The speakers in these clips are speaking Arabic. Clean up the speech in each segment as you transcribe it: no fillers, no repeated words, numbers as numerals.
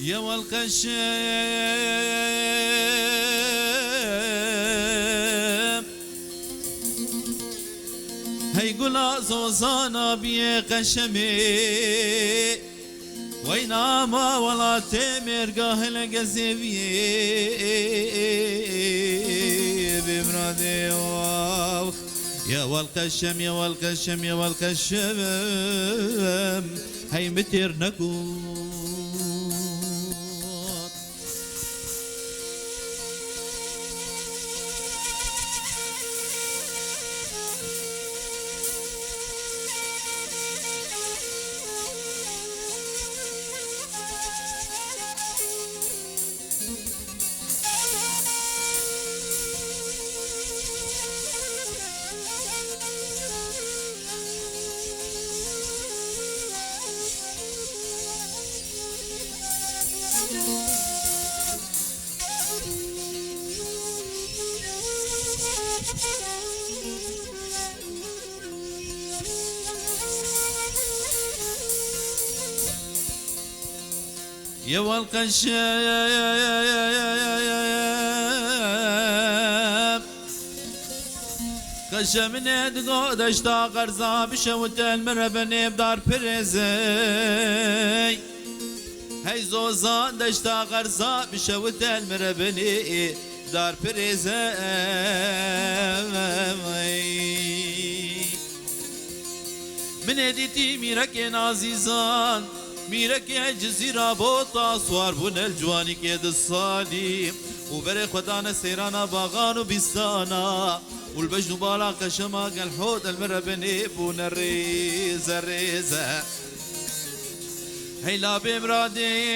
يا والقشم هي قلا زوزانا بيه قشمي ويناما ولا تمر قاهل قزيبيه بمرادي واخ يا والقشم يا والقشم يا والقشم هي متر نقول يا والقشم قشم ندقو دشتا قرزا بشوت المربني بدار برزي هاي زوزان دشتا قرزا بشوت المربني بدار برزي من هديتي ميرك عزيزان ميرك يا جزيرة بوطا صوار بون الجواني كيد الصالي وبري خدانا سيرانا باغان وبستانا والبجن بالا قشما الحوت المربني بون الريزة الريزة هيلا بمرادي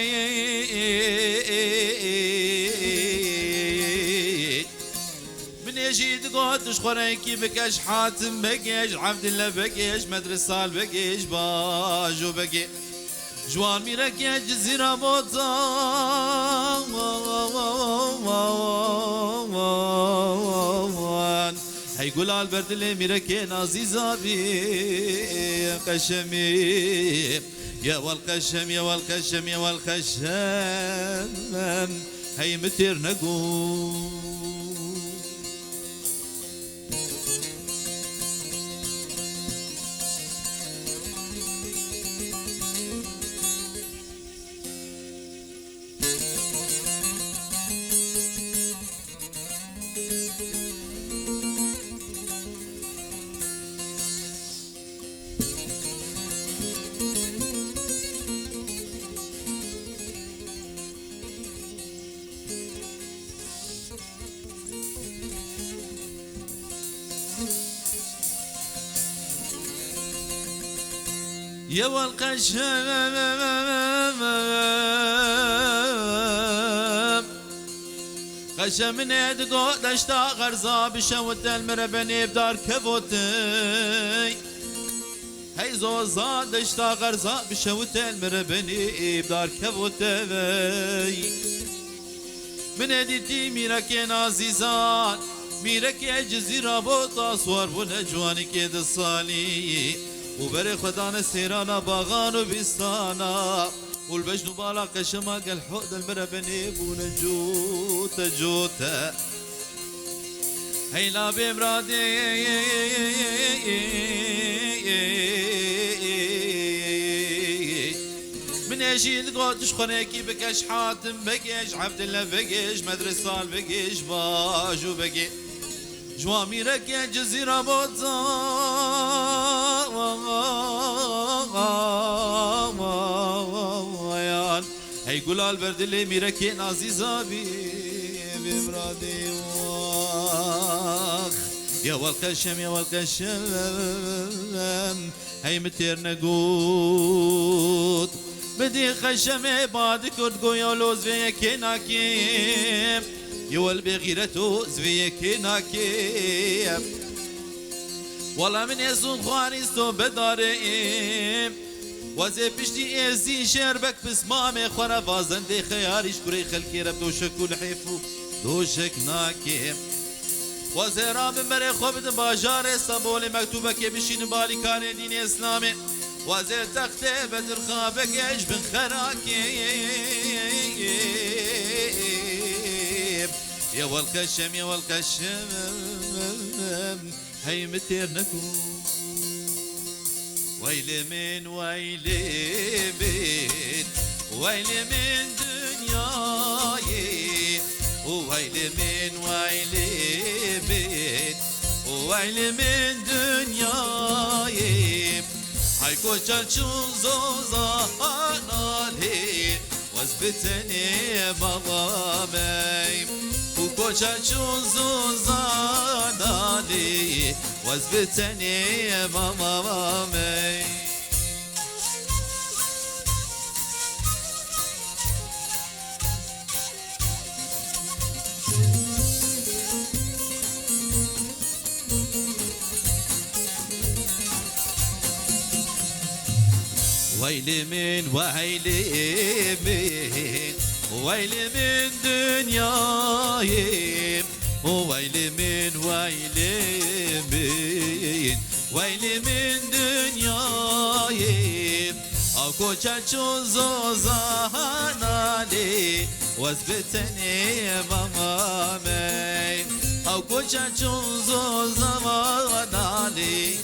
من يجي تقعد خوريكي بكش حاتم بكش عبد الله بكش مدرسال بكش باجو بكش جوان ميرك يا جزيرة بوطان هاي قول البرد اللي ميرك يا نازيزة بي قشمي يا والقشم يا والقشم يا والقشم هاي متر نقول يا والقشم قشم ندقو دشتا غرزا بشوت المربني بدار كفوتي هاي زوزا دشتا غرزا بشوت المربني بدار كفوتي من هديتي ميرك يا عزيزان ميرك يا جزيرة بوطا صور بنا جواني كيد الصالي وبري خدانا سيرانا باغان وبستانا والبجن بالا قشما الحوت المربني بونا جوتا جوتا هيلا بمرادي من يجي تقعدش خنيكي بكش حاتم بكش عبد الله بكش مدرسال بكش باجو بكش جواميرك يا جزيرة بوطان هي قول البرد اللي ميرك يا عزيزة بي بمرادي واخ يا والقشم يا والقشم هي متر نقود بدي خشمي بعد كرد قويولو زويك ناكيم يول بغيرتو زويك ناكيم والله من يزون خوانيستو بداريم وزي بشتي ازي شربك بسمامي خورا فازن دي خياريش كوري خلقي رب دوشك والحيفو دوشك ناكيم وزيرا من بري خوبد باجار اسطنبول مكتوبك بشين بالي كان دين اسلامي وزير تختي بدر خابك يعيش بن خراكي يا والخشم يا والخشم هي متيرنكو ويل من ويل بيت ويل من دنياي ويل من ويل بيت ويل من دنياي هايكو تشون زوزانا لي وزبتني مغامي وكو تشون زوزانا لي وزبتني مغامي ويل من ويل من ويل من دنياي ويل من ويل من ويل من دنياي اكو تشون زوزانا لي وزبتني مامي اكو تشون زوزانا لي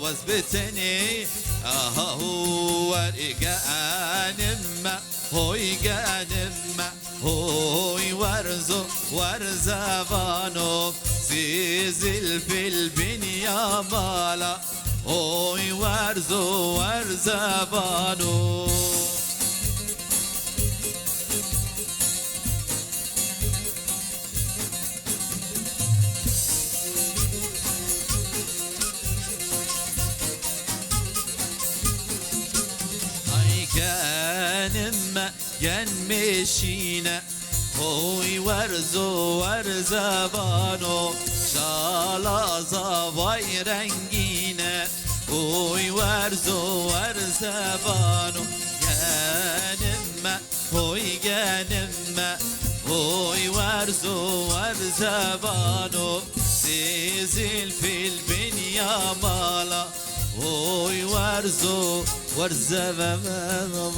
وزبتني هو رجانم هوي جانم هوي ورزو ورزبانو زيزل في البنيا مالا هوي ورزو ورزبانو جانم جنمشينا هوي ورزو ورزبانو شالا زواي رنگينا هوي ورزو ورزبانو جانم هوي جانم هوي ورزو ورزبانو زيزل في البنيا مالا هوي ورزو ورزبانو